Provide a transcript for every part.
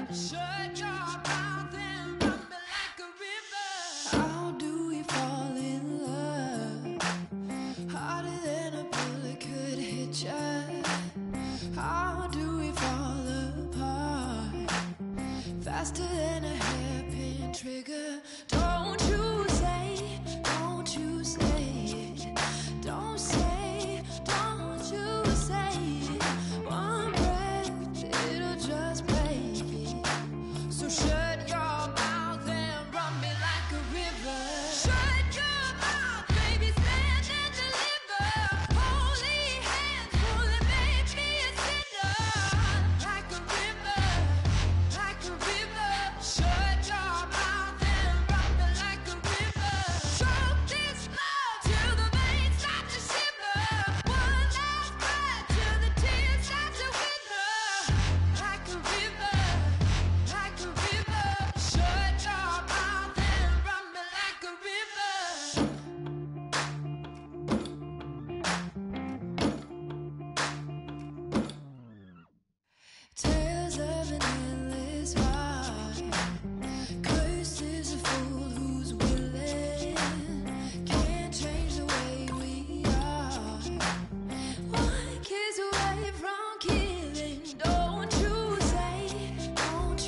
Shut your mouth and run me like a river. How do we fall in love? Harder than a bullet could hit ya. How do we fall apart? Faster than a hairpin trigger. Don't you say, don't you say it. Don't say, don't you say it. One breath, it'll just break it. So shut your mouth and run me like a river. Shut your mouth, baby, stand and deliver. Holy hands, pulling, make me a sinner. Like a river, like a river. Shut your mouth and run me like a river. Choke this love till the veins start to shiver. One last breath till the tears start to wither. Like a river, like a river. Shut your mouth and run me like a river. Tales of an endless ride. Cursed is a fool who's willing. Can't change the way we are. One kiss away from killing. Don't you say it. Don't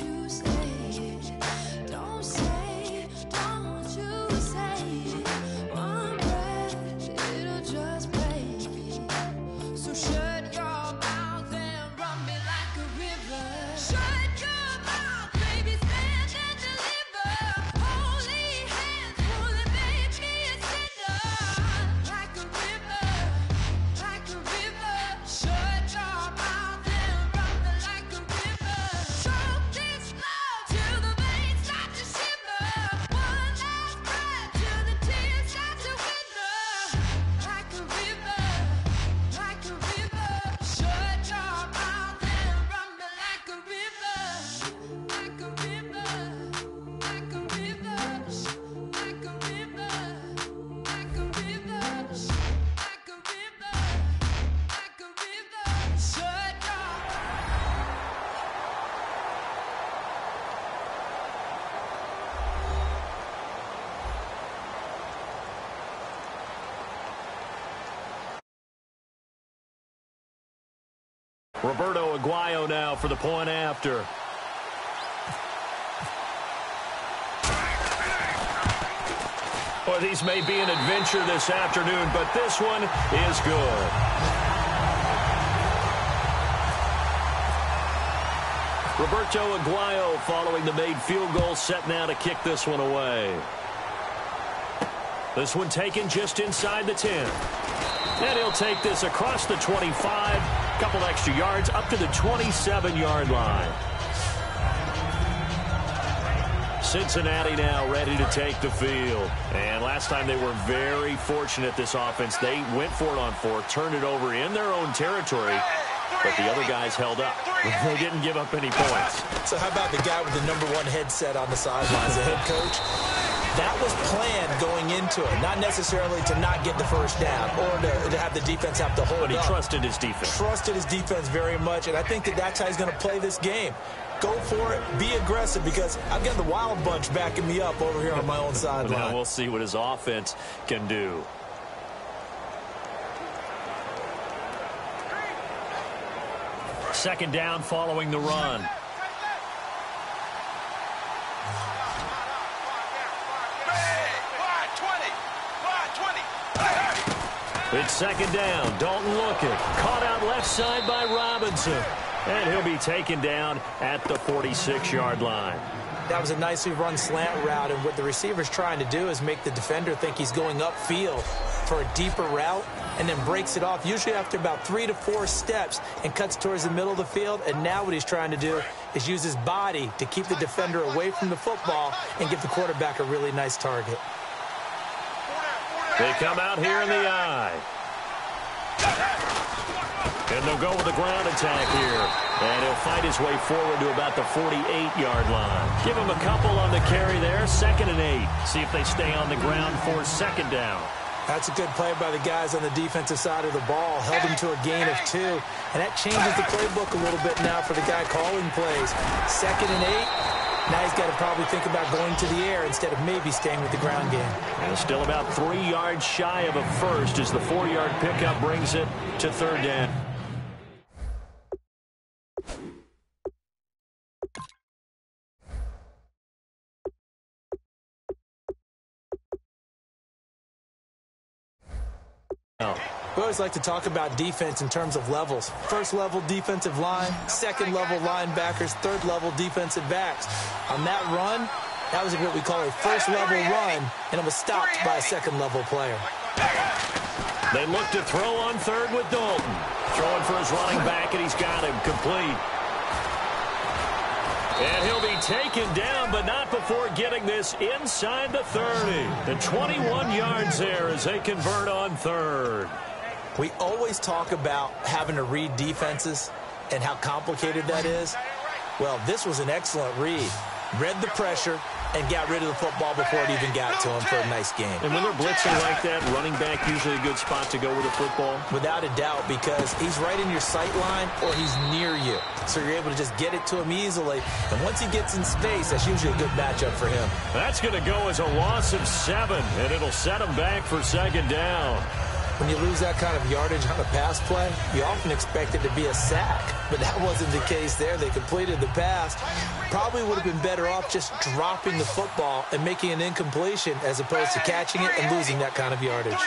say, don't you say it. One breath, it'll just break it. So shut your mouth and run me like a river. Shut your mouth, baby, stand and deliver. Holy hands, pulling, make me a sinner. Like a river, like a river. Shut your mouth and run me like a river. Choke this love till the veins start to shiver. One last breath till the tears start to wither. Like a river, like a river. Shut your mouth and run me like a river. Like a river, like a river. Like a river, like a river. Like a river, like a river. Shut your Roberto Aguayo now for the point after. Well, these may be an adventure this afternoon, but this one is good. Roberto Aguayo following the made field goal, set now to kick this one away. This one taken just inside the 10. And he'll take this across the 25, couple extra yards up to the 27-yard line. Cincinnati now ready to take the field. And last time they were very fortunate, this offense. They went for it on fourth, turned it over in their own territory, but the other guys held up. They didn't give up any points. So how about the guy with the #1 headset on the sidelines, the head coach? That was planned going into it, not necessarily to not get the first down or to have the defense have to hold up. But he trusted his defense. Trusted his defense very much, and I think that's how he's going to play this game. Go for it, be aggressive, because I've got the wild bunch backing me up over here on my own sideline. Now we'll see what his offense can do. Second down following the run. It's second down. Dalton looking. Caught out left side by Robinson. And he'll be taken down at the 46-yard line. That was a nicely run slant route, and what the receiver's trying to do is make the defender think he's going upfield for a deeper route, and then breaks it off, usually after about 3 to 4 steps, and cuts towards the middle of the field. And now what he's trying to do is use his body to keep the defender away from the football and give the quarterback a really nice target. They come out here in the eye. And they'll go with the ground attack here. And he'll fight his way forward to about the 48-yard line. Give him a couple on the carry there. 2nd and 8. See if they stay on the ground for second down. That's a good play by the guys on the defensive side of the ball. Held him to a gain of 2. And that changes the playbook a little bit now for the guy calling plays. 2nd and 8. Now he's got to probably think about going to the air instead of maybe staying with the ground game. And still about 3 yards shy of a first as the 4-yard pickup brings it to 3rd down. We always like to talk about defense in terms of levels. 1st level defensive line, 2nd level linebackers, 3rd level defensive backs. On that run, that was what we call a 1st level run, and it was stopped by a 2nd level player. They look to throw on 3rd with Dalton. Throwing for his running back, and he's got him complete. And he'll be taken down, but not before getting this inside the 30. The 21 yards there as they convert on 3rd. We always talk about having to read defenses and how complicated that is. Well, this was an excellent read. Read the pressure and got rid of the football before it even got to him for a nice game. And when they're blitzing like that, running back usually a good spot to go with the football? Without a doubt, because he's right in your sight line or he's near you. So you're able to just get it to him easily. And once he gets in space, that's usually a good matchup for him. That's going to go as a loss of 7, and it'll set him back for 2nd down. When you lose that kind of yardage on a pass play, you often expect it to be a sack. But that wasn't the case there. They completed the pass. Probably would have been better off just dropping the football and making an incompletion as opposed to catching it and losing that kind of yardage.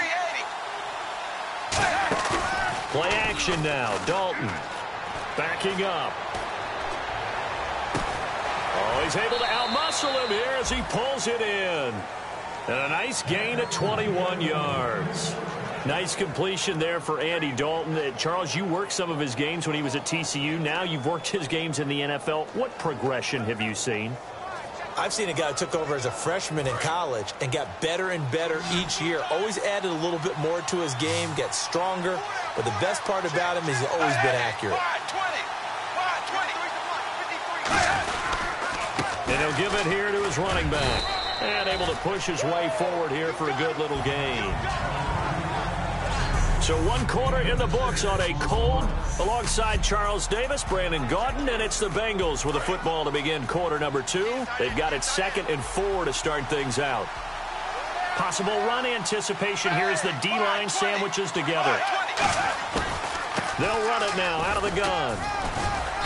Play action now. Dalton backing up. Oh, he's able to outmuscle him here as he pulls it in. And a nice gain of 21 yards. Nice completion there for Andy Dalton. Charles, you worked some of his games when he was at TCU. Now you've worked his games in the NFL. What progression have you seen? I've seen a guy who took over as a freshman in college and got better and better each year. Always added a little bit more to his game, get stronger. But the best part about him is he's always been accurate. And he'll give it here to his running back. And able to push his way forward here for a good little gain. So 1 quarter in the books on a cold alongside Charles Davis, Brandon Gaudin, and it's the Bengals with a football to begin quarter number 2. They've got it 2nd and 4 to start things out. Possible run anticipation here as the D-line sandwiches together. They'll run it now out of the gun.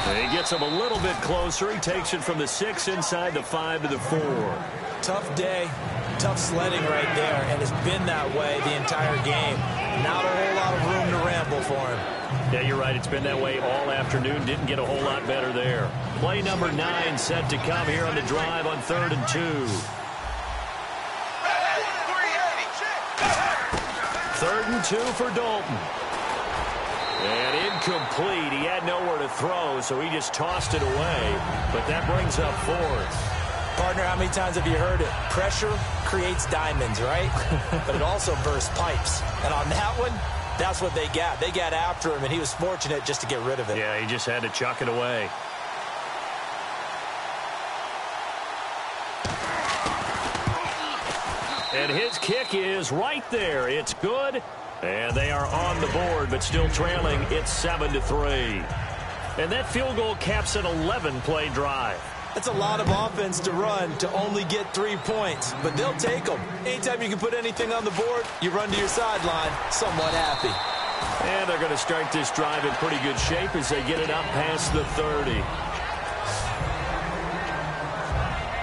And he gets him a little bit closer. He takes it from the 6 inside the 5 to the 4. Tough day, tough sledding right there, and it's been that way the entire game. Not a whole lot of room to ramble for him. Yeah, you're right. It's been that way all afternoon. Didn't get a whole lot better there. Play number 9 set to come here on the drive on 3rd and 2. 3rd and 2 for Dalton. And incomplete. He had nowhere to throw, so he just tossed it away. But that brings up 4th. Partner, how many times have you heard it? Pressure creates diamonds, right? But it also bursts pipes. And on that one, that's what they got. They got after him, and he was fortunate just to get rid of it. Yeah, he just had to chuck it away. And his kick is right there. It's good. And they are on the board, but still trailing. It's 7-3. And that field goal caps an 11-play drive. That's a lot of offense to run to only get 3 points, but they'll take them. Anytime you can put anything on the board, you run to your sideline somewhat happy. And they're going to start this drive in pretty good shape as they get it up past the 30.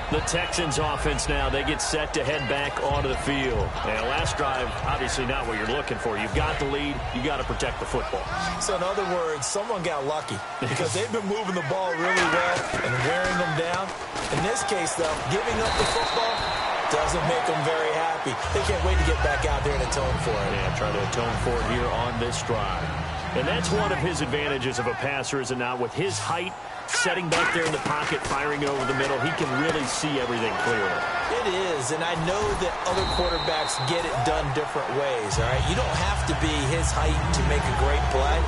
The Texans offense now, they get set to head back onto the field. And last drive, obviously not what you're looking for. You've got the lead. You got to protect the football. So in other words, someone got lucky because they've been moving the ball really well and wearing them down. In this case, though, giving up the football doesn't make them very happy. They can't wait to get back out there and atone for it. Yeah, try to atone for it here on this drive. And that's one of his advantages of a passer, is it not? With his height, setting back there in the pocket, firing it over the middle, he can really see everything clearly. It is, and I know that other quarterbacks get it done different ways, all right? You don't have to be his height to make a great play,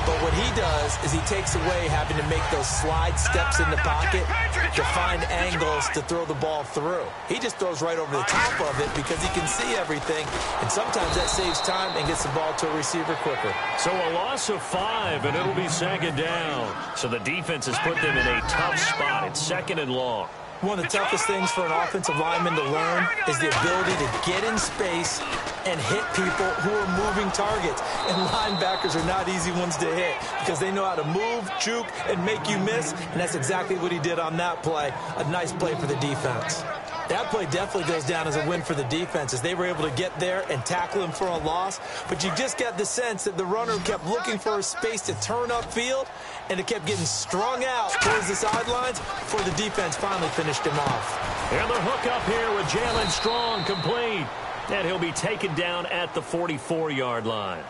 But what he does is he takes away having to make those slide steps in the pocket to find angles to throw the ball through. He just throws right over the top of it because he can see everything, and sometimes that saves time and gets the ball to a receiver quicker. So a loss of 5, and it'll be second down. So the defense has put them in a tough spot. It's second and long. One of the toughest things for an offensive lineman to learn is the ability to get in space and hit people who are moving targets. And linebackers are not easy ones to hit because they know how to move, juke, and make you miss. And that's exactly what he did on that play. A nice play for the defense. That play definitely goes down as a win for the defense as they were able to get there and tackle him for a loss. But you just got the sense that the runner kept looking for a space to turn upfield, and it kept getting strung out towards the sidelines before the defense finally finished him off. And the hook up here with Jalen Strong complete. And he'll be taken down at the 44-yard line.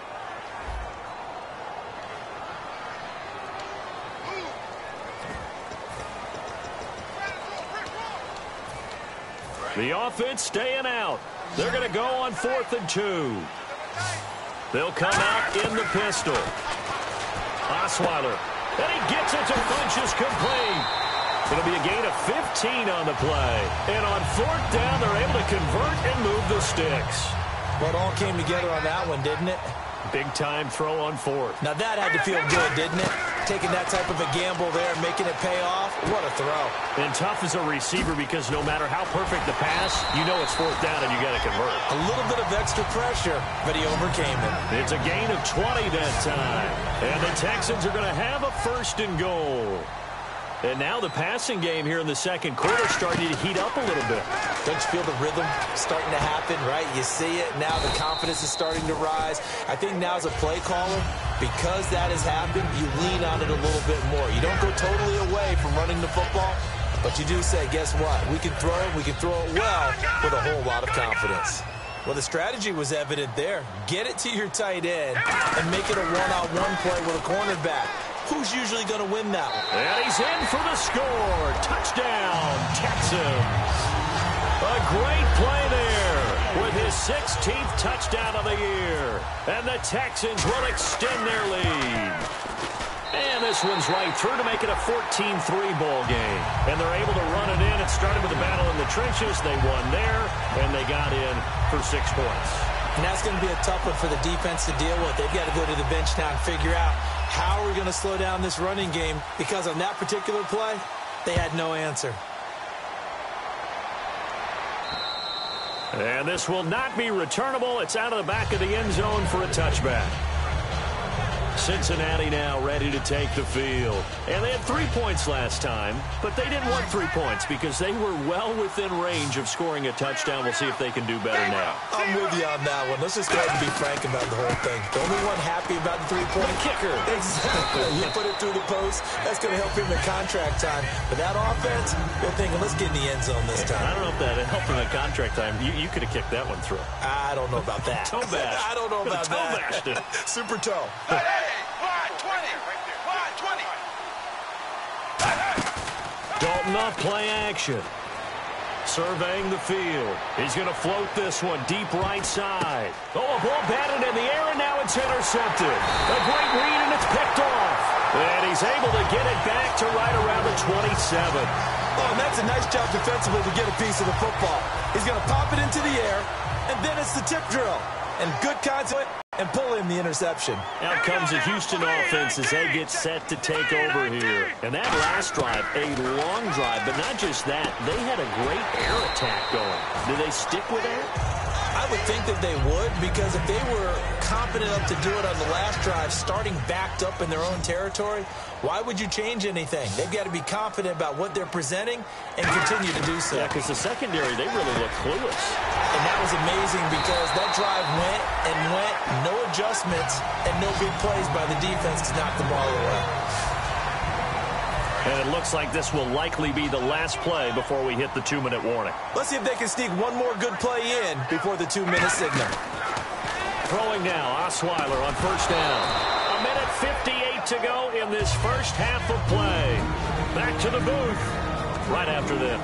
The offense staying out. They're going to go on 4th and 2. They'll come out in the pistol. Osweiler. And he gets it to Funchess complete. It'll be a gain of 15 on the play. And on 4th down, they're able to convert and move the sticks. Well, it all came together on that one, didn't it? Big-time throw on 4th. Now that had to feel good, didn't it? Taking that type of a gamble there, making it pay off. What a throw. And tough as a receiver because no matter how perfect the pass, you know it's 4th down and you got to convert. A little bit of extra pressure, but he overcame it. It's a gain of 20 that time. And the Texans are going to have a 1st and goal. And now the passing game here in the second quarter starting to heat up a little bit. Don't you feel the rhythm starting to happen, right? You see it. Now the confidence is starting to rise. I think now as a play caller, because that has happened, you lean on it a little bit more. You don't go totally away from running the football, but you do say, guess what? We can throw it well with a whole lot of confidence. Well, the strategy was evident there. Get it to your tight end and make it a one-on-one play with a cornerback. Who's usually going to win that one? And he's in for the score. Touchdown, Texans. A great play there with his 16th touchdown of the year. And the Texans will extend their lead. And this one's right through to make it a 14-3 ball game. And they're able to run it in. It started with a battle in the trenches. They won there, and they got in for 6 points. And that's going to be a tough one for the defense to deal with. They've got to go to the bench now and figure out how are we going to slow down this running game, because on that particular play, they had no answer. And this will not be returnable. It's out of the back of the end zone for a touchback. Cincinnati now ready to take the field. And they had 3 points last time, but they didn't want 3 points because they were well within range of scoring a touchdown. We'll see if they can do better now. I'm with you on that one. Let's just go ahead and be frank about the whole thing. The only one happy about the 3-point kicker. Exactly. You put it through the post. That's going to help him in contract time. But that offense, they're thinking, let's get in the end zone this time. I don't know if that helped him in contract time. You could have kicked that one through. I don't know about that. Toe bash. I don't know about toe that. Bashed it. Super toe. Dalton off play action. Surveying the field. He's going to float this one deep right side. Oh, a ball batted in the air, and now it's intercepted. A great read, and it's picked off. And he's able to get it back to right around the 27. Oh, and that's a nice job defensively to get a piece of the football. He's going to pop it into the air, and then it's the tip drill. And good contact and pull in the interception. Out comes the Houston offense as they get set to take over here. And that last drive, a long drive, but not just that. They had a great air attack going. Do they stick with that? I would think that they would, because if they were confident enough to do it on the last drive, starting backed up in their own territory, why would you change anything? They've got to be confident about what they're presenting and continue to do so. Yeah, because the secondary, they really look clueless. And that was amazing because that drive went and went, no adjustments, and no big plays by the defense to knock the ball away. And it looks like this will likely be the last play before we hit the 2-minute warning. Let's see if they can sneak one more good play in before the 2-minute signal. Throwing now, Osweiler on first down. 1:58 to go in this first half of play. Back to the booth right after this.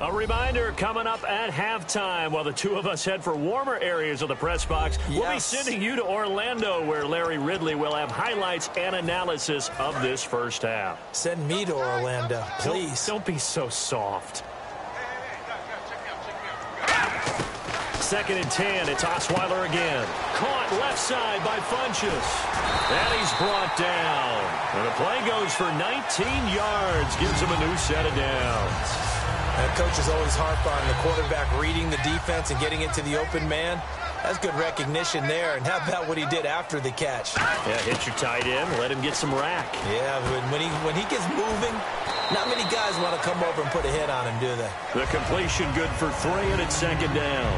A reminder coming up at halftime while the two of us head for warmer areas of the press box. Yes. We'll be sending you to Orlando where Larry Ridley will have highlights and analysis of this first half. Send me to Orlando, please. Don't be so soft. 2nd and 10. It's Osweiler again. Caught left side by Funchess. And he's brought down. And the play goes for 19 yards. Gives him a new set of downs. And coaches always harp on the quarterback reading the defense and getting it to the open man. That's good recognition there. And how about what he did after the catch? Yeah, hit your tight end, let him get some rack. Yeah, when he gets moving, not many guys want to come over and put a hit on him, do they? The completion good for 3, and it's 2nd down.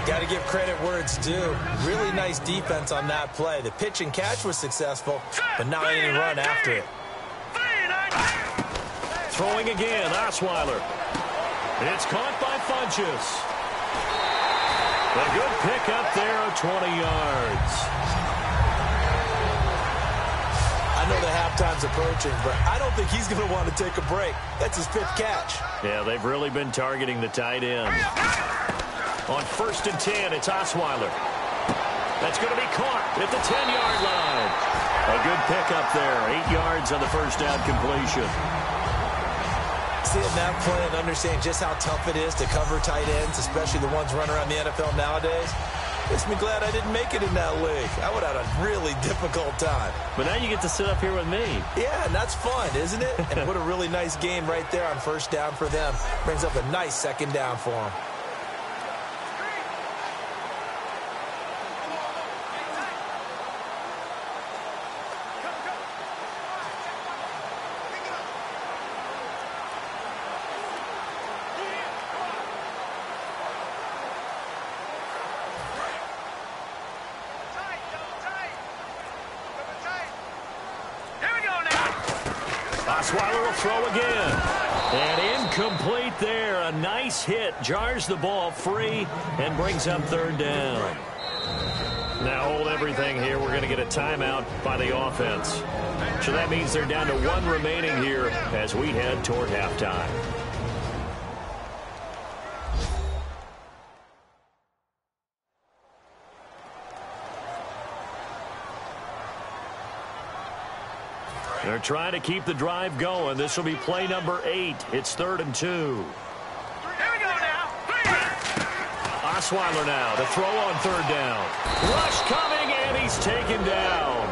Got to give credit where it's due. Really nice defense on that play. The pitch and catch was successful, but not any run after it. Throwing again, Osweiler. It's caught by Funchess. A good pick up there of 20 yards. I know the halftime's approaching, but I don't think he's going to want to take a break. That's his 5th catch. Yeah, they've really been targeting the tight end. On 1st and 10, it's Osweiler. That's going to be caught at the 10-yard line. A good pick up there, 8 yards on the first down completion. Seeing that play and understand just how tough it is to cover tight ends, especially the ones running around the NFL nowadays, makes me glad I didn't make it in that league. I would have had a really difficult time. But now you get to sit up here with me. Yeah, and that's fun, isn't it? And what a really nice game right there on 1st down for them. Brings up a nice 2nd down for them. Osweiler will throw again. And incomplete there. A nice hit. Jars the ball free and brings up 3rd down. Now hold everything here. We're going to get a timeout by the offense. So that means they're down to 1 remaining here as we head toward halftime. They're trying to keep the drive going. This will be play number 8. It's 3rd and 2. Here we go now. Osweiler now to throw on 3rd down. Rush coming, and he's taken down.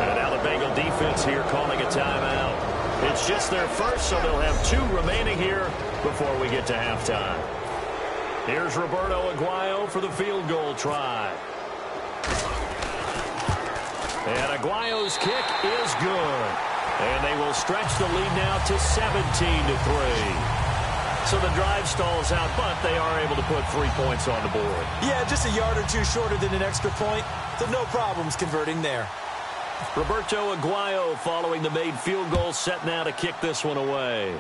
And now the Bengal defense here calling a timeout. It's just their first, so they'll have 2 remaining here before we get to halftime. Here's Roberto Aguayo for the field goal try. And Aguayo's kick is good. And they will stretch the lead now to 17-3. So the drive stalls out, but they are able to put 3 points on the board. Yeah, just a yard or 2 shorter than an extra point. So no problems converting there. Roberto Aguayo following the made field goal, set now to kick this one away.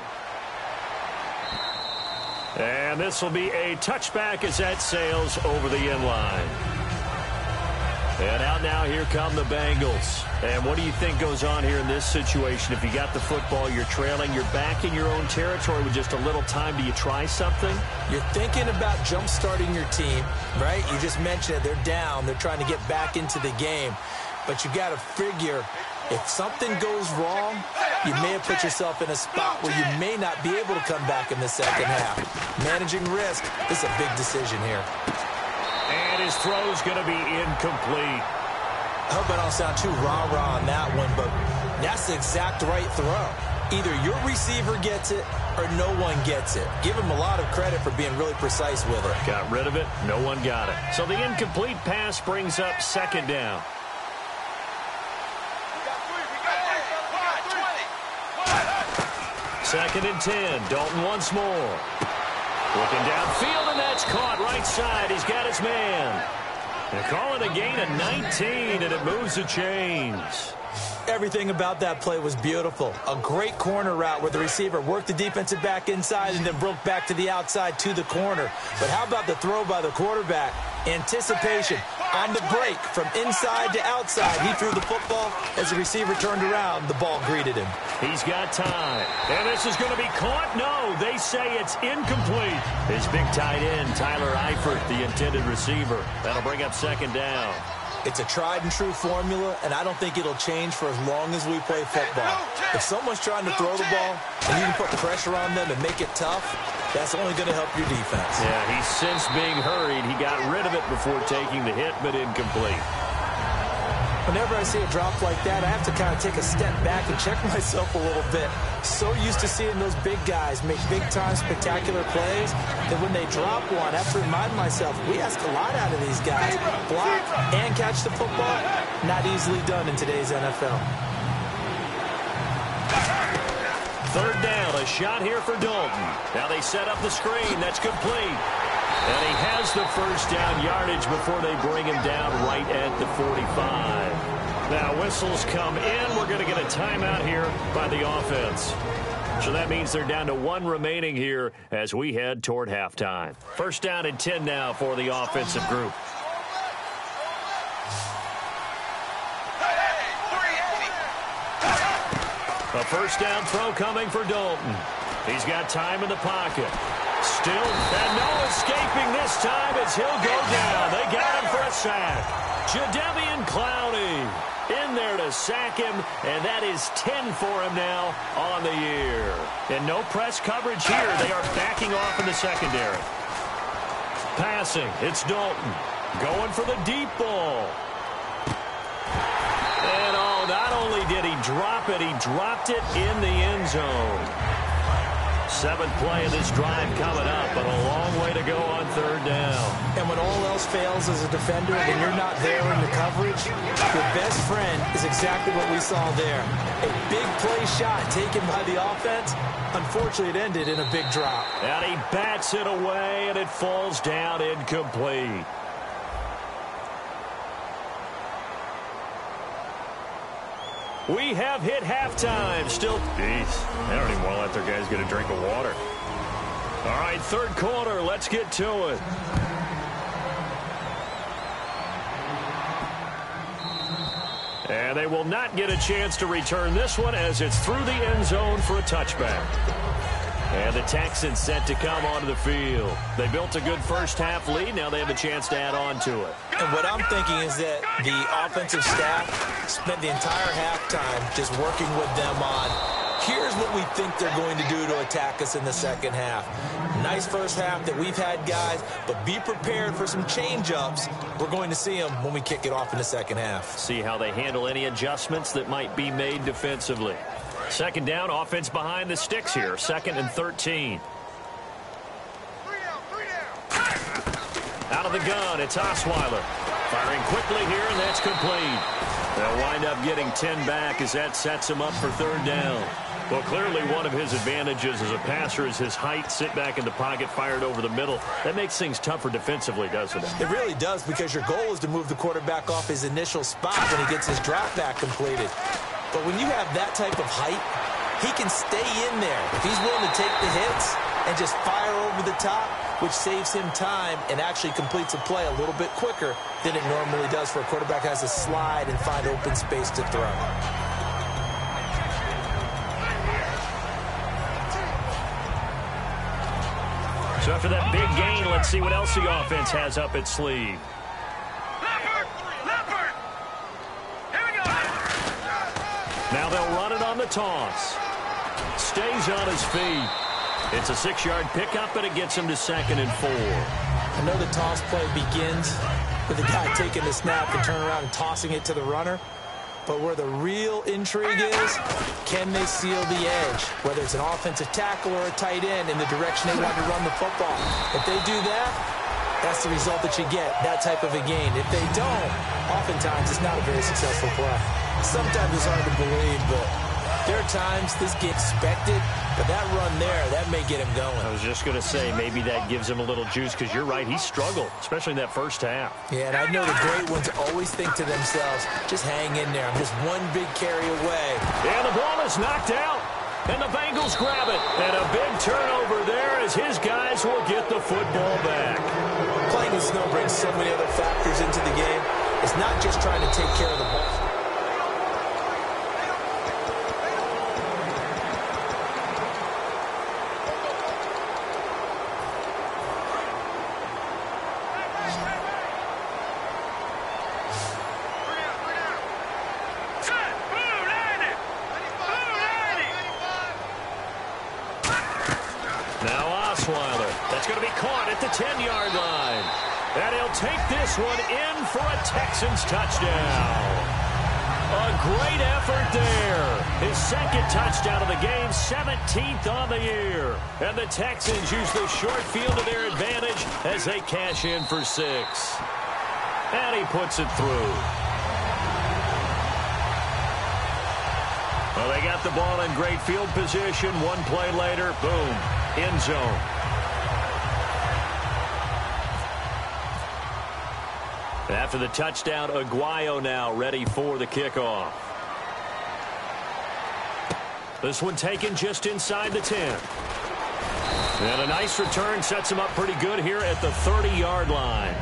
And this will be a touchback as that sails over the end line. And out now, here come the Bengals. And what do you think goes on here in this situation? If you got the football, you're trailing, you're back in your own territory with just a little time. Do you try something? You're thinking about jump-starting your team, right? You just mentioned it. They're down. They're trying to get back into the game. But you got to figure, if something goes wrong, you may have put yourself in a spot where you may not be able to come back in the 2nd half. Managing risk, this is a big decision here. And his throw's going to be incomplete. I hope I don't sound too rah-rah on that one, but that's the exact right throw. Either your receiver gets it or no one gets it. Give him a lot of credit for being really precise with it. Got rid of it. No one got it. So the incomplete pass brings up 2nd down. Second and 10. Dalton once more. Looking downfield, and that's caught right side. He's got his man. They call it a gain of 19, and it moves the chains. Everything about that play was beautiful. A great corner route where the receiver worked the defensive back inside and then broke back to the outside to the corner. But how about the throw by the quarterback? Anticipation, On the break, from inside to outside, he threw the football. As the receiver turned around, the ball greeted him. He's got time. And this is going to be caught? No, they say it's incomplete. His big tight end, Tyler Eifert, the intended receiver. That'll bring up second down. It's a tried-and-true formula, and I don't think it'll change for as long as we play football. If someone's trying to throw the ball, and you can put pressure on them and make it tough, that's only going to help your defense. Yeah, he's since being hurried. He got rid of it before taking the hit, but incomplete. Whenever I see a drop like that, I have to kind of take a step back and check myself a little bit. So used to seeing those big guys make big-time spectacular plays that when they drop one, I have to remind myself, we ask a lot out of these guys. Block and catch the football, not easily done in today's NFL. Third down, a shot here for Dalton. Now they set up the screen. That's complete. And he has the first down yardage before they bring him down right at the 45. Now whistles come in. We're going to get a timeout here by the offense. So that means they're down to one remaining here as we head toward halftime. First down and 10 now for the offensive group. A first down throw coming for Dalton. He's got time in the pocket. Still, and no escaping this time as he'll go down. They got him for a sack. Jadeveon Clowney in there to sack him, and that is 10 for him now on the year. And no press coverage here. They are backing off in the secondary. Passing, it's Dalton. Going for the deep ball. And oh, not only did he drop it, he dropped it in the end zone. Seventh play of this drive coming up, but a long way to go on third down. And when all else fails as a defender, when you're not there in the coverage, your best friend is exactly what we saw there. A big play shot taken by the offense. Unfortunately, it ended in a big drop. And he bats it away, and it falls down incomplete. We have hit halftime. Still, jeez, they don't even want to let their guys get a drink of water. All right, third quarter. Let's get to it. And they will not get a chance to return this one as it's through the end zone for a touchback. And the Texans set to come onto the field. They built a good first half lead. Now they have a chance to add on to it. And what I'm thinking is that the offensive staff spent the entire halftime just working with them on, here's what we think they're going to do to attack us in the second half. Nice first half that we've had, guys, but be prepared for some change-ups. We're going to see them when we kick it off in the second half. See how they handle any adjustments that might be made defensively. Second down, offense behind the sticks here. Second and 13. Out of the gun, it's Osweiler. Firing quickly here, and that's complete. They'll wind up getting 10 back as that sets him up for third down. Well, clearly one of his advantages as a passer is his height. Sit back in the pocket, fired over the middle. That makes things tougher defensively, doesn't it? It really does, because your goal is to move the quarterback off his initial spot when he gets his drop back completed. But when you have that type of height, he can stay in there. If he's willing to take the hits and just fire over the top, which saves him time and actually completes a play a little bit quicker than it normally does for a quarterback has to slide and find open space to throw. So after that big gain, let's see what else the offense has up its sleeve. Now they'll run it on the toss. Stays on his feet. It's a 6-yard pickup, and it gets him to second and 4. I know the toss play begins with the guy taking the snap and turning around and tossing it to the runner. But where the real intrigue is, can they seal the edge? Whether it's an offensive tackle or a tight end in the direction they want to run the football. If they do that, that's the result that you get, that type of a gain. If they don't, oftentimes it's not a very successful play. Sometimes it's hard to believe, but there are times this gets expected, but that run there, that may get him going. I was just going to say, maybe that gives him a little juice, because you're right, he struggled, especially in that first half. Yeah, and I know the great ones always think to themselves, just hang in there. I'm just one big carry away. And the ball is knocked out. And the Bengals grab it. And a big turnover there as his guys will get the football back. Playing in snow brings so many other factors into the game. It's not just trying to take care of the ball. That's going to be caught at the 10-yard line. And he'll take this one in for a Texans touchdown. A great effort there. His second touchdown of the game, 17th on the year. And the Texans use the short field to their advantage as they cash in for 6. And he puts it through. Well, they got the ball in great field position. One play later, boom, end zone. After the touchdown, Aguayo now ready for the kickoff. This one taken just inside the 10. And a nice return sets him up pretty good here at the 30-yard line.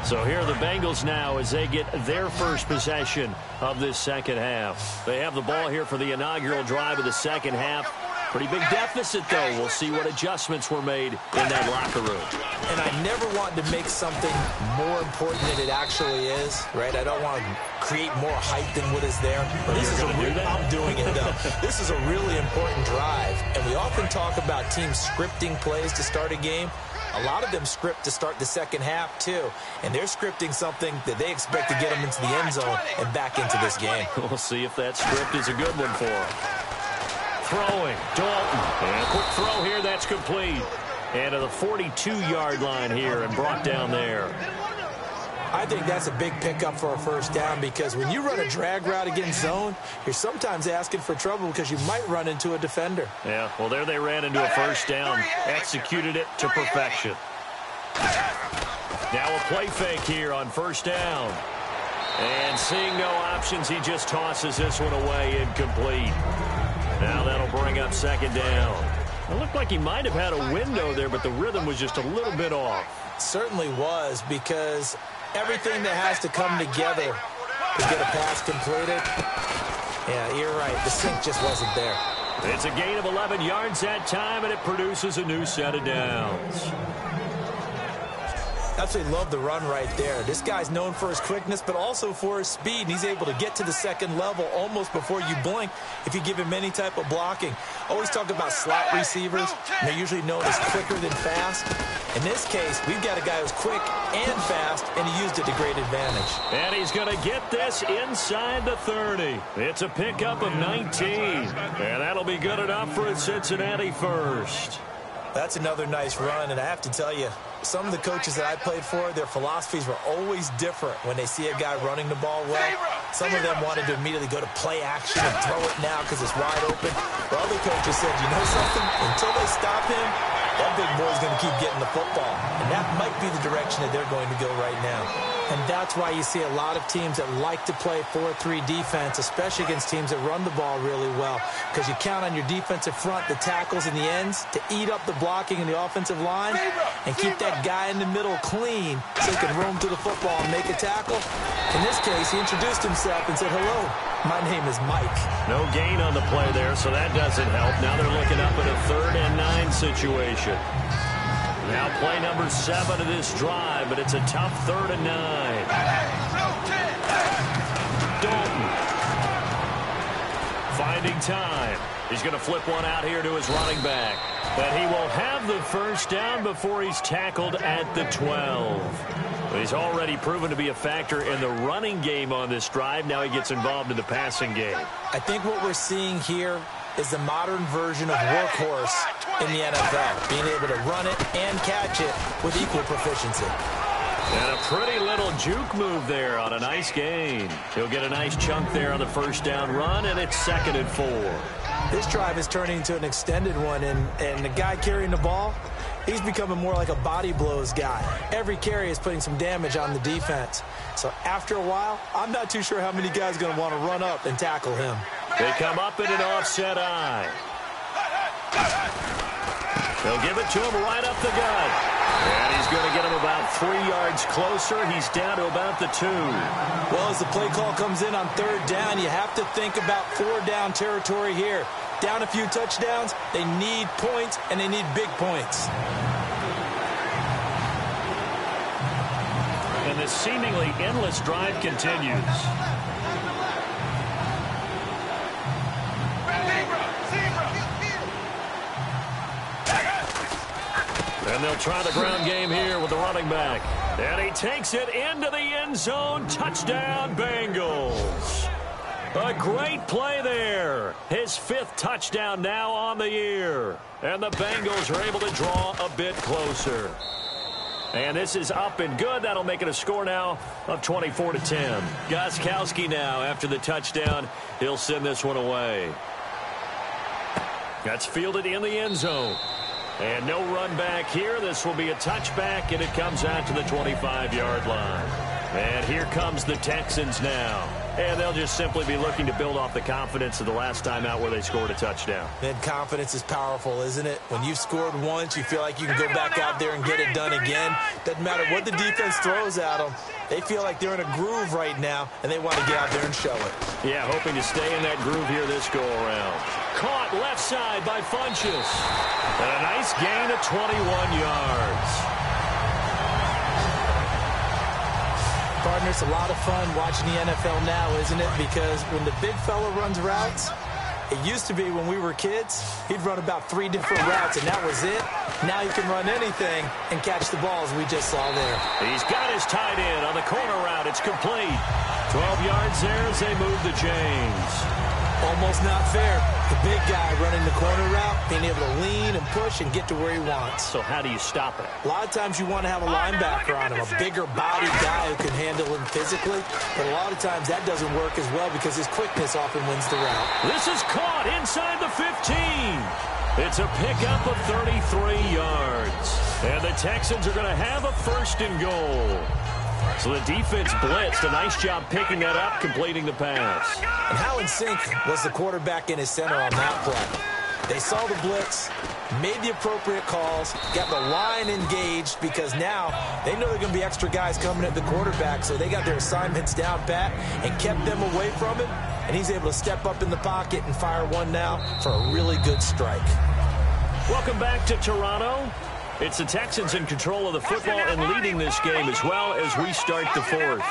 So here are the Bengals now as they get their first possession of this second half. They have the ball here for the inaugural drive of the second half. Pretty big deficit, though. We'll see what adjustments were made in that locker room. And I never want to make something more important than it actually is, right? I don't want to create more hype than what is there. This is I'm doing it, though. This is a really important drive. And we often talk about teams scripting plays to start a game. A lot of them script to start the second half, too. And they're scripting something that they expect to get them into the end zone and back into this game. We'll see if that script is a good one for them. Throwing, Dalton, and a quick throw here, that's complete. And to the 42-yard line here and brought down there. I think that's a big pickup for a first down because when you run a drag route against zone, you're sometimes asking for trouble because you might run into a defender. Yeah, well, there they ran into a first down, executed it to perfection. Now a play fake here on first down. And seeing no options, he just tosses this one away incomplete. Now that'll bring up second down. It looked like he might have had a window there, but the rhythm was just a little bit off. Certainly was, because everything that has to come together to get a pass completed. Yeah, you're right. The sync just wasn't there. It's a gain of 11 yards that time, and it produces a new set of downs. Absolutely love the run right there. This guy's known for his quickness, but also for his speed. And he's able to get to the second level almost before you blink if you give him any type of blocking. Always talk about slot receivers. And they're usually known as quicker than fast. In this case, we've got a guy who's quick and fast, and he used it to great advantage. And he's going to get this inside the 30. It's a pickup of 19. And that'll be good enough for a Cincinnati first. That's another nice run, and I have to tell you, some of the coaches that I played for, their philosophies were always different when they see a guy running the ball well. Some of them wanted to immediately go to play action and throw it now because it's wide open. But other coaches said, you know something? Until they stop him, that big boy's going to keep getting the football. And that might be the direction that they're going to go right now. And that's why you see a lot of teams that like to play 4-3 defense, especially against teams that run the ball really well, because you count on your defensive front, the tackles and the ends, to eat up the blocking in the offensive line and keep that guy in the middle clean so he can roam through the football and make a tackle. In this case, he introduced himself and said, hello, my name is Mike. No gain on the play there, so that doesn't help. Now they're looking up at a 3rd and 9 situation. Now play number 7 of this drive, but it's a tough 3rd and 9. Dalton finding time. He's going to flip one out here to his running back. But he will have the first down before he's tackled at the 12. He's already proven to be a factor in the running game on this drive. Now he gets involved in the passing game. I think what we're seeing here is the modern version of workhorse in the NFL, being able to run it and catch it with equal proficiency. And a pretty little juke move there on a nice gain. He'll get a nice chunk there on the first down run, and it's 2nd and 4. This drive is turning into an extended one, and the guy carrying the ball, He's becoming more like a body blows guy. Every carry is putting some damage on the defense. So after a while, I'm not too sure how many guys are going to want to run up and tackle him. They come up in an offset eye. They'll give it to him right up the gut. And he's going to get him about 3 yards closer. He's down to about the 2. Well, as the play call comes in on 3rd down, you have to think about 4-down territory here. Down a few touchdowns, they need points, and they need big points. And this seemingly endless drive continues. And they'll try the ground game here with the running back. And he takes it into the end zone. Touchdown, Bengals. A great play there. His 5th touchdown now on the year. And the Bengals are able to draw a bit closer. And this is up and good. That'll make it a score now of 24-10. Gostkowski now after the touchdown. He'll send this one away. That's fielded in the end zone. And no run back here. This will be a touchback, and it comes out to the 25-yard line. And here comes the Texans now. And they'll just simply be looking to build off the confidence of the last time out where they scored a touchdown. Man, confidence is powerful, isn't it? When you've scored once, you feel like you can go back out there and get it done again. Doesn't matter what the defense throws at them. They feel like they're in a groove right now, and they want to get out there and show it. Yeah, hoping to stay in that groove here this go-around. Caught left side by Funchess. And a nice gain of 21 yards. Partner, it's a lot of fun watching the NFL now, isn't it? Because when the big fella runs routes, it used to be when we were kids, he'd run about 3 different routes, and that was it. Now he can run anything and catch the balls we just saw there. He's got his tight end on the corner route. It's complete. 12 yards there as they move the chains. Almost not fair. The big guy running the corner route, being able to lean and push and get to where he wants. So how do you stop it? A lot of times you want to have a linebacker on him, a bigger body guy who can handle him physically. But a lot of times that doesn't work as well because his quickness often wins the route. This is caught inside the 15. It's a pickup of 33 yards. And the Texans are going to have a 1st and goal. So the defense blitzed. A nice job picking that up, completing the pass. And how in sync was the quarterback in his center on that play? They saw the blitz, made the appropriate calls, got the line engaged because now they know there are going to be extra guys coming at the quarterback, so they got their assignments down pat and kept them away from him, and he's able to step up in the pocket and fire one now for a really good strike. Welcome back to Toronto. It's the Texans in control of the football and leading this game as well as we start the 4th.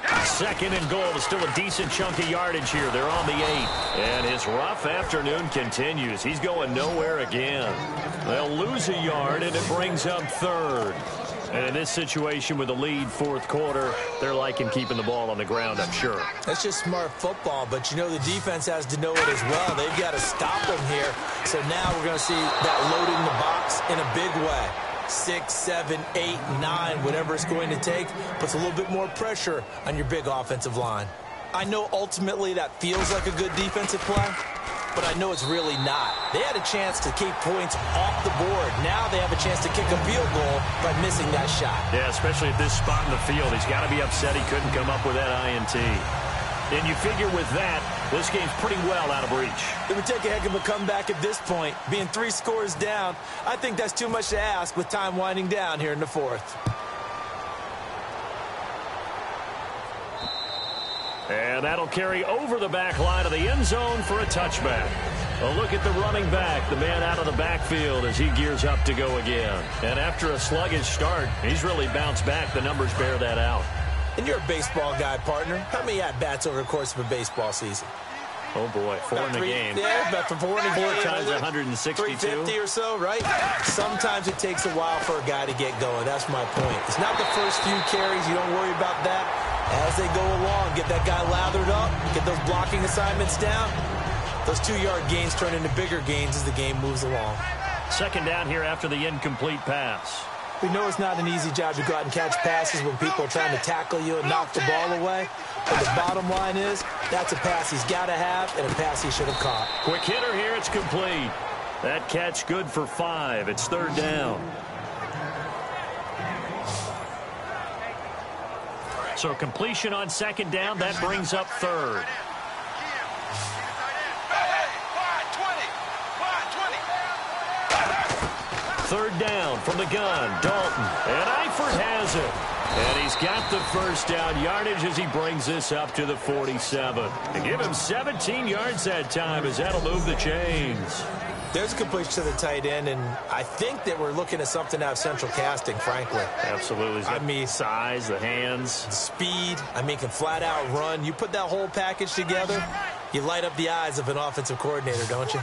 2nd and goal. Still a decent chunk of yardage here. They're on the 8. And his rough afternoon continues. He's going nowhere again. They'll lose a yard, and it brings up 3rd. And in this situation with the lead 4th quarter, they're liking keeping the ball on the ground, I'm sure. That's just smart football, but you know the defense has to know it as well. They've got to stop them here. So now we're going to see that loading the box in a big way. 6, 7, 8, 9, whatever it's going to take, puts a little bit more pressure on your big offensive line. I know ultimately that feels like a good defensive play, but I know it's really not. They had a chance to keep points off the board. Now they have a chance to kick a field goal by missing that shot. Yeah, especially at this spot in the field. He's got to be upset he couldn't come up with that INT. And you figure with that, this game's pretty well out of reach. It would take a heck of a comeback at this point. Being 3 scores down, I think that's too much to ask with time winding down here in the 4th. And that'll carry over the back line of the end zone for a touchback. A look at the running back, the man out of the backfield as he gears up to go again. And after a sluggish start, he's really bounced back. The numbers bear that out. And you're a baseball guy, partner. How many at-bats over the course of a baseball season? Oh, boy, 4 in a game. Yeah, about 4 in a game. 4 times 162. 350 or so, right? Sometimes it takes a while for a guy to get going. That's my point. It's not the first few carries. You don't worry about that. As they go along, get that guy lathered up, get those blocking assignments down. Those 2-yard gains turn into bigger gains as the game moves along. 2nd down here after the incomplete pass. We know it's not an easy job to go out and catch passes when people are trying to tackle you and knock the ball away. But the bottom line is, that's a pass he's got to have and a pass he should have caught. Quick hitter here, it's complete. That catch good for 5. It's 3rd down. So completion on 2nd down. That brings up 3rd. 3rd down from the gun. Dalton. And Eifert has it. And he's got the 1st down yardage as he brings this up to the 47. And give him 17 yards that time as that'll move the chains. There's a completion to the tight end, and I think that we're looking at something out of central casting, frankly. Absolutely. I mean, size, the hands. Speed. I mean, can flat out run. You put that whole package together, you light up the eyes of an offensive coordinator, don't you?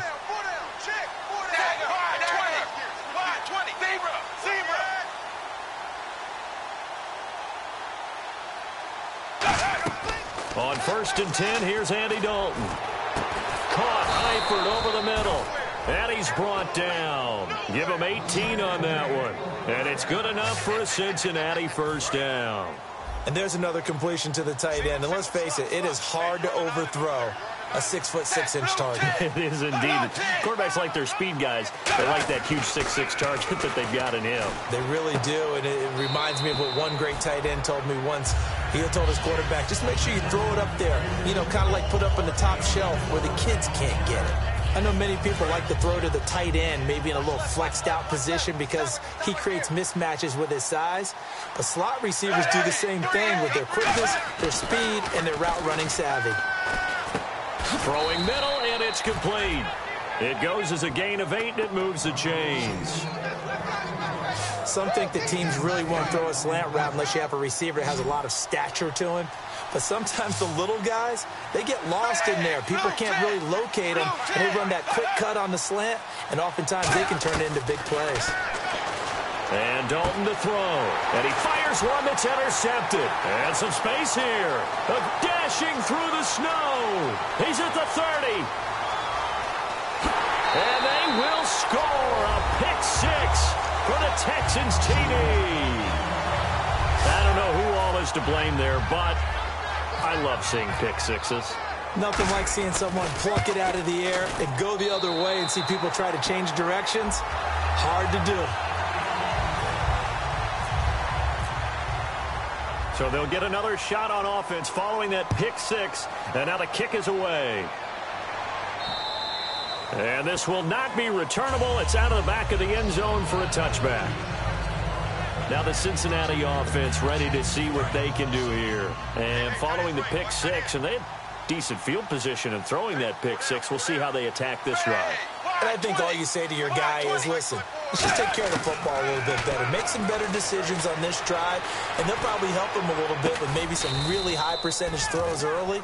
On 1st and 10, here's Andy Dalton. Caught Eifert over the middle. And he's brought down. Give him 18 on that one. And it's good enough for a Cincinnati 1st down. And there's another completion to the tight end. And let's face it, it is hard to overthrow a 6'6" target. It is indeed. Quarterbacks like their speed guys. They like that huge 6'6" target that they've got in him. They really do, and it reminds me of what one great tight end told me once. He had told his quarterback, just make sure you throw it up there. You know, kind of like put up on the top shelf where the kids can't get it. I know many people like to throw to the tight end, maybe in a little flexed out position because he creates mismatches with his size. But slot receivers do the same thing with their quickness, their speed, and their route running savvy. Throwing middle, and it's complete. It goes as a gain of 8, and it moves the chains. Some think that teams really won't throw a slant route unless you have a receiver that has a lot of stature to him. But sometimes the little guys, they get lost in there. People can't really locate them, and they run that quick cut on the slant, and oftentimes they can turn it into big plays. And Dalton to throw. And he fires one that's intercepted. And some space here. Dashing through the snow. He's at the 30. And they will score a pick 6 for the Texans TD. I don't know who all is to blame there, but I love seeing pick 6s. Nothing like seeing someone pluck it out of the air and go the other way and see people try to change directions. Hard to do. So they'll get another shot on offense following that pick 6. And now the kick is away. And this will not be returnable. It's out of the back of the end zone for a touchback. Now the Cincinnati offense ready to see what they can do here. And following the pick 6, and they had decent field position in throwing that pick 6. We'll see how they attack this drive. And I think all you say to your guy is, listen, let's just take care of the football a little bit better. Make some better decisions on this drive, and they'll probably help him a little bit with maybe some really high percentage throws early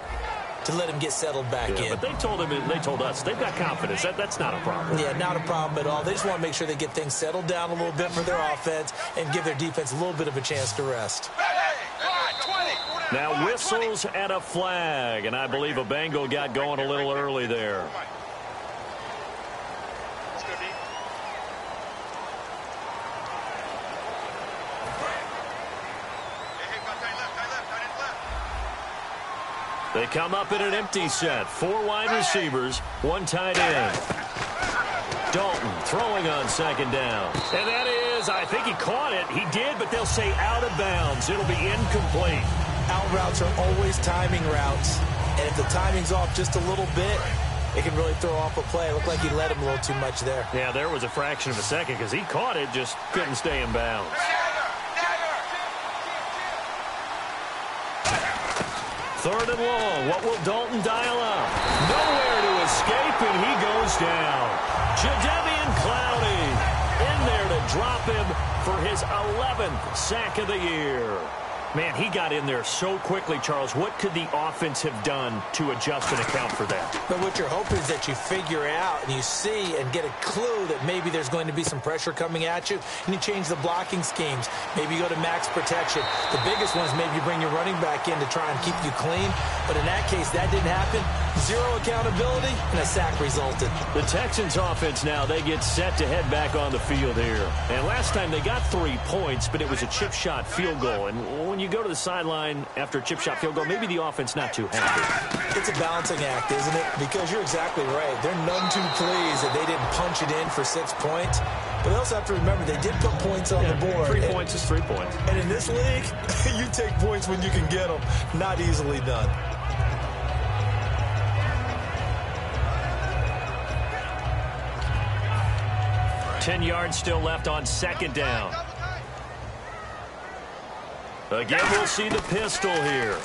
to let him get settled back in. But they told him, they told us, they've got confidence. That's not a problem. Yeah, not a problem at all. They just want to make sure they get things settled down a little bit for their offense and give their defense a little bit of a chance to rest. Now whistles and a flag, and I believe a Bengal got going a little early there. They come up in an empty set. 4 wide receivers, 1 tight end. Dalton throwing on 2nd down. And that is, I think he caught it. He did, but they'll say out of bounds. It'll be incomplete. Out routes are always timing routes. And if the timing's off just a little bit, it can really throw off a play. It looked like he let him a little too much there. Yeah, there was a fraction of a second because he caught it, just couldn't stay in bounds. Third and long. What will Dalton dial up? Nowhere to escape, and he goes down. Jadeveon Clowney in there to drop him for his 11th sack of the year. Man, he got in there so quickly, Charles. What could the offense have done to adjust and account for that? But what you're hoping is that you figure out and you see and get a clue that maybe there's going to be some pressure coming at you, and you change the blocking schemes. Maybe you go to max protection. The biggest one is maybe you bring your running back in to try and keep you clean. But in that case, that didn't happen. Zero accountability, and a sack resulted. The Texans offense now, they get set to head back on the field here. And last time they got 3 points, but it was a chip shot field goal. And when you go to the sideline after a chip shot field goal, maybe the offense not too happy. It's a balancing act, isn't it? Because you're exactly right. They're none too pleased that they didn't punch it in for 6 points. But they also have to remember they did put points on the board. 3 points is 3 points. And in this league, you take points when you can get them. Not easily done. Ten yards still left on second down. Again, we'll see the pistol here.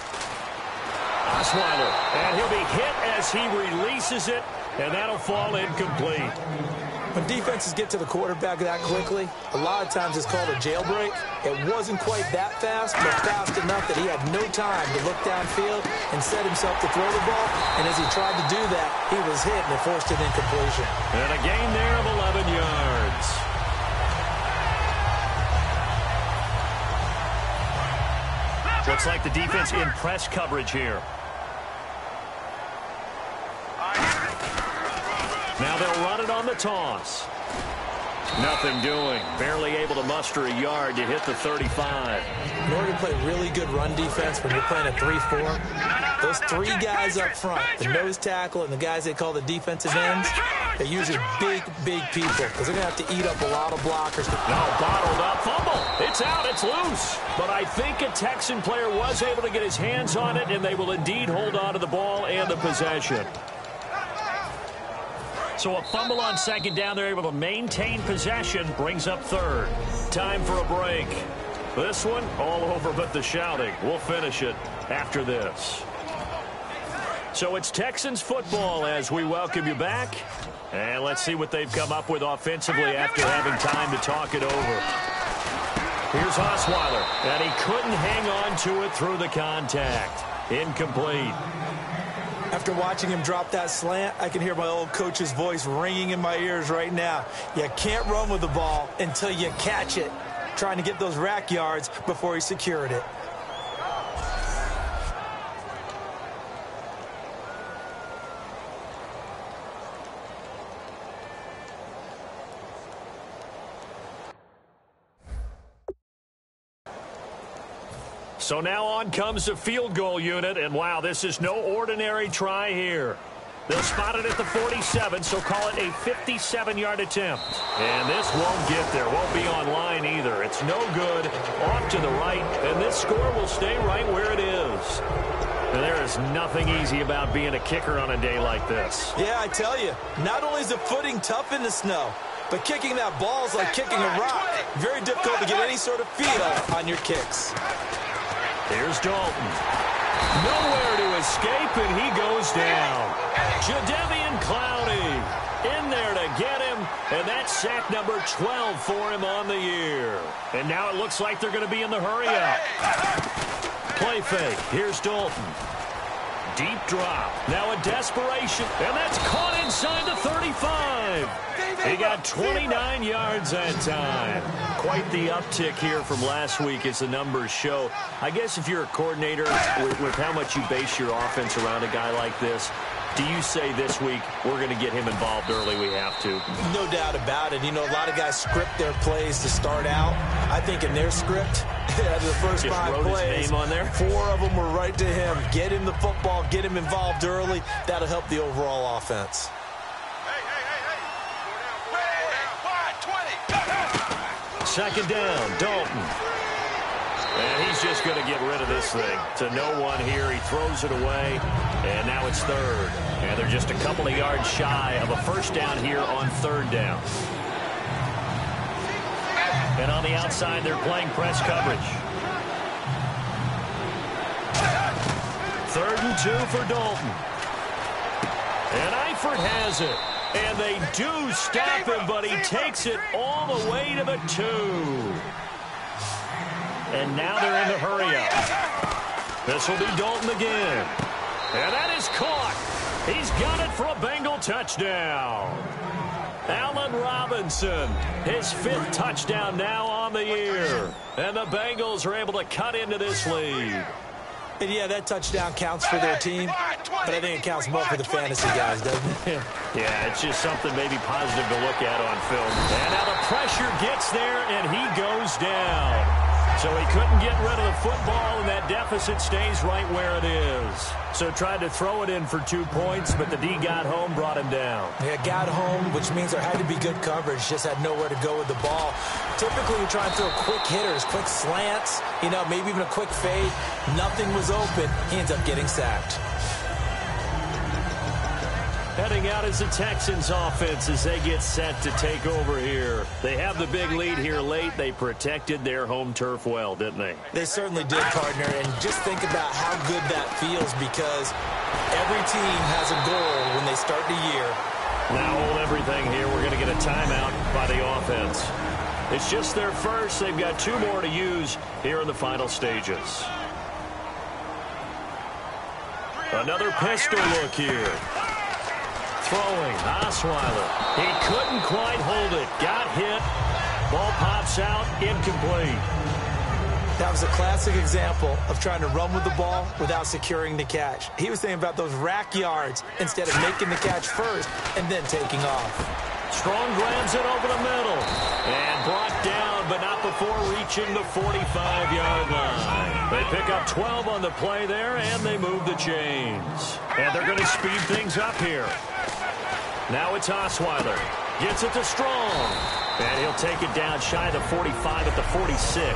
Osweiler, and he'll be hit as he releases it, and that'll fall incomplete. When defenses get to the quarterback that quickly, a lot of times it's called a jailbreak. It wasn't quite that fast, but fast enough that he had no time to look downfield and set himself to throw the ball. And as he tried to do that, he was hit and it forced an incompletion. And a gain there of 11 yards. Looks like the defense in press coverage here. Now they'll run it on the toss. Nothing doing. Barely able to muster a yard to hit the 35. In order to play really good run defense when you're playing a 3-4, those 3 guys up front, the nose tackle and the guys they call the defensive ends, they're usually big, big people because they're going to have to eat up a lot of blockers. Now bottled up. Fumble. It's out. It's loose. But I think a Texan player was able to get his hands on it, and they will indeed hold on to the ball and the possession. So a fumble on second down. They're able to maintain possession. Brings up third. Time for a break. This one all over but the shouting. We'll finish it after this. So it's Texans football as we welcome you back. And let's see what they've come up with offensively after having time to talk it over. Here's Osweiler. And he couldn't hang on to it through the contact. Incomplete. After watching him drop that slant, I can hear my old coach's voice ringing in my ears right now. You can't run with the ball until you catch it. Trying to get those rack yards before he secured it. So now on comes the field goal unit, and wow, this is no ordinary try here. They'll spot it at the 47, so call it a 57-yard attempt. And this won't get there, won't be on line either. It's no good, off to the right, and this score will stay right where it is. And there is nothing easy about being a kicker on a day like this. Yeah, I tell you, not only is the footing tough in the snow, but kicking that ball is like kicking a rock. Very difficult to get any sort of feel on your kicks. Here's Dalton. Nowhere to escape, and he goes down. Jadeveon Clowney in there to get him, and that's sack number 12 for him on the year. And now it looks like they're going to be in the hurry-up. Play fake. Here's Dalton. Deep drop. Now a desperation, and that's caught inside the 35. He got 29 yards that time. Quite the uptick here from last week as the numbers show. I guess if you're a coordinator with how much you base your offense around a guy like this, do you say this week we're going to get him involved early? We have to. No doubt about it. You know, a lot of guys script their plays to start out. I think in their script, the first just 5 wrote plays, his name on there. 4 of them were right to him. Get him the football, get him involved early. That'll help the overall offense. Second down, Dalton. And he's just going to get rid of this thing. To no one here. He throws it away. And now it's third. And they're just a couple of yards shy of a first down here on third down. And on the outside, they're playing press coverage. 3rd and 2 for Dalton. And Eifert has it. And they do stop him, but he takes it all the way to the 2. And now they're in the hurry-up. This will be Dalton again. And that is caught. He's got it for a Bengal touchdown. Allen Robinson, his 5th touchdown now on the year. And the Bengals are able to cut into this lead. And yeah, that touchdown counts for their team. but I think it counts more for the fantasy guys, doesn't it? Yeah, it's just something maybe positive to look at on film. And now the pressure gets there, and he goes down. So he couldn't get rid of the football, and that deficit stays right where it is. So tried to throw it in for 2 points, but the D got home, brought him down. Yeah, got home, which means there had to be good coverage. Just had nowhere to go with the ball. Typically, you try and throw quick hitters, quick slants, maybe even a quick fade. Nothing was open. He ends up getting sacked. Heading out is the Texans offense as they get set to take over here. They have the big lead here late. They protected their home turf well, didn't they? They certainly did, partner. And just think about how good that feels, because every team has a goal when they start the year. Now hold everything here. We're going to get a timeout by the offense. It's just their first. They've got 2 more to use here in the final stages. Another pistol look here. Throwing, Osweiler. He couldn't quite hold it. Got hit. Ball pops out, incomplete. That was a classic example of trying to run with the ball without securing the catch. He was thinking about those rack yards instead of making the catch first and then taking off. Strong grabs it over the middle. And brought down, but not before reaching the 45-yard line. They pick up 12 on the play there, and they move the chains. And they're going to speed things up here. Now it's Osweiler. Gets it to Strong. And he'll take it down shy of the 45 at the 46.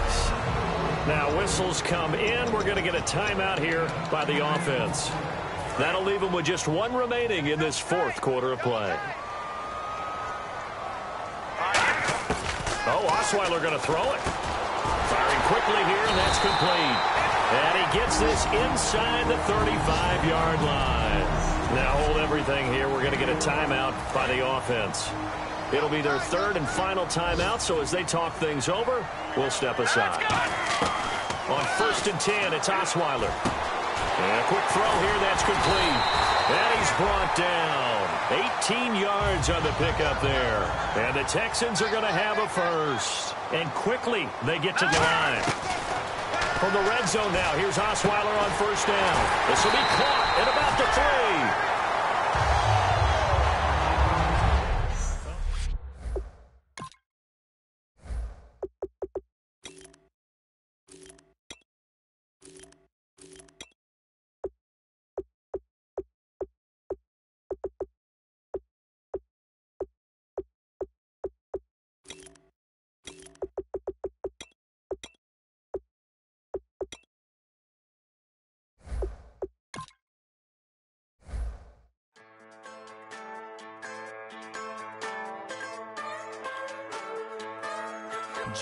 Now whistles come in. We're going to get a timeout here by the offense. That'll leave them with just 1 remaining in this 4th quarter of play. Oh, Osweiler going to throw it. Firing quickly here, and that's complete. And he gets this inside the 35-yard line. Now hold everything here. We're going to get a timeout by the offense. It'll be their 3rd and final timeout, so as they talk things over, we'll step aside. On 1st and 10, it's Osweiler. And a quick throw here, that's complete. And he's brought down. 18 yards on the pickup there. And the Texans are going to have a first. And quickly, they get to the line. From the red zone now, here's Osweiler on 1st down. This will be caught at about the 3.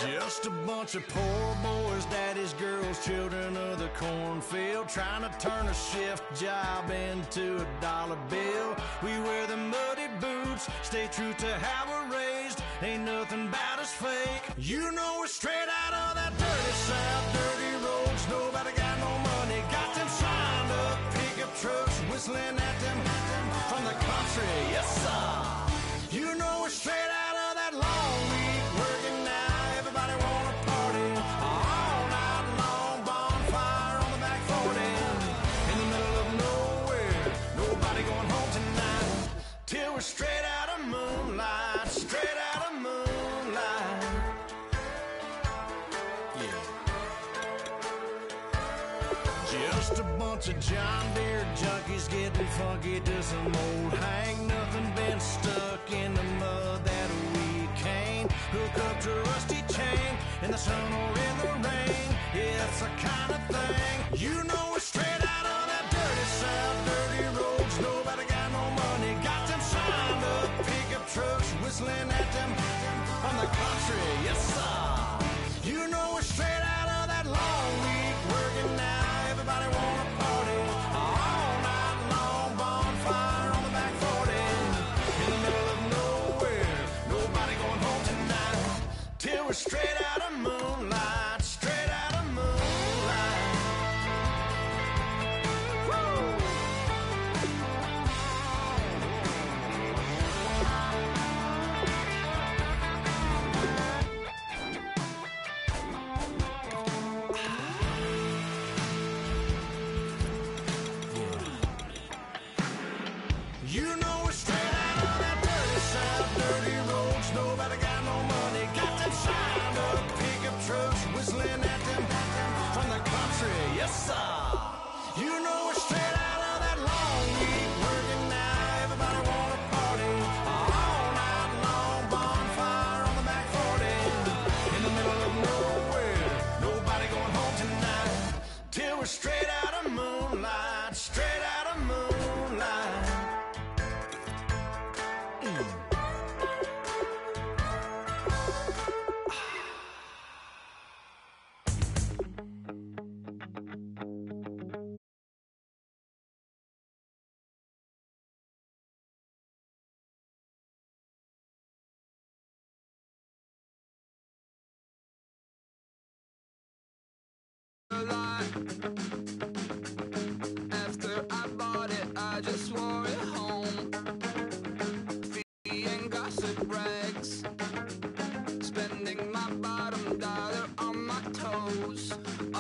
Just a bunch of poor boys, daddies, girls, children of the cornfield, trying to turn a shift job into a dollar bill. We wear the muddy boots, stay true to how we're raised. Ain't nothing about us fake. You know we're straight out of that dirty South, dirty roads. Nobody got no money, got them signed up pickup trucks, whistling at them from the country. Yes, sir. You know we're straight out of that long week working now. Everybody wanna party all night long, bonfire on the back 40, in the middle of nowhere. Nobody going home tonight till we're straight out of moonlight, straight out of moonlight. Yeah. Just a bunch of John Deere junkies getting funky to some old hang. Nothing been stuck in the mud that we can't hook up to a rusty chain in the sun or in the rain. It's the kind of thing. You know we're straight out of that dirty South, dirty roads. Nobody got no money, got them signed up pickup trucks, whistling at them from the country. Yes, sir. You know we're straight out of that long week working now. Everybody wanna party all night long, bonfire on the back 40, in the middle of nowhere. Nobody going home tonight till we're straight out of moonlight, straight out of moonlight. Woo!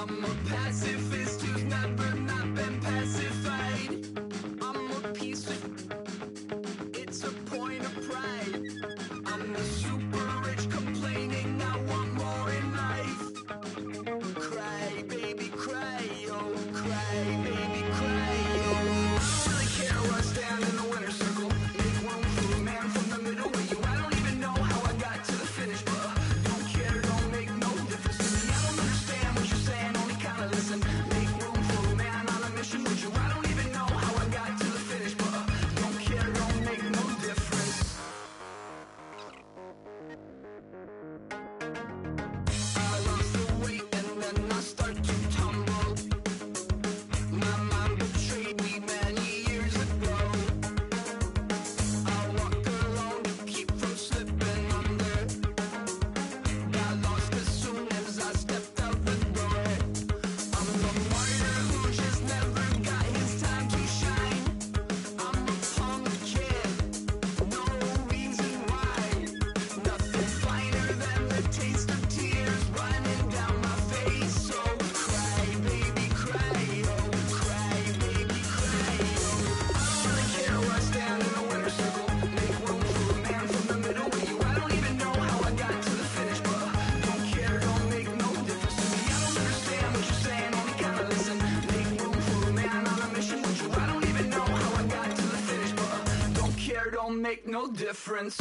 I'm a pacifist who's never not been pacified. I'm a piece of, it's a point of pride. I'm the super rich complaining I want more in life. Cry, baby, cry, oh, cry, baby, cry, oh. I don't really care where I stand in the winner's circle. Make room for a man from the middle with you. I don't even know how I got to the finish, but don't care, don't make no difference to me. I don't understand what you're saying, only kinda listen. Make room for a man on a mission with you. I don't even know how I got to the finish, but don't care, don't make no difference. I lost the weight and then I start to tumble. My mind betrayed me many years ago. I walk alone to keep from slipping under. Got lost as soon as I stepped out the door. I'm the martyr who just never got his time to shine. I'm a punk kid, no reason why. Nothing finer than the taste of tears running down my face. So cry, baby, cry, oh, cry, baby, cry, oh. I don't really care where I stand in the winner's circle. Make room for a man from the middle with you. I don't even know how I got to the finish, but don't care, don't make no difference to me. I don't understand what you're saying, only kinda listen. Make room for a man on a mission with you. I don't even know how I got to the finish, but don't care, don't make no difference.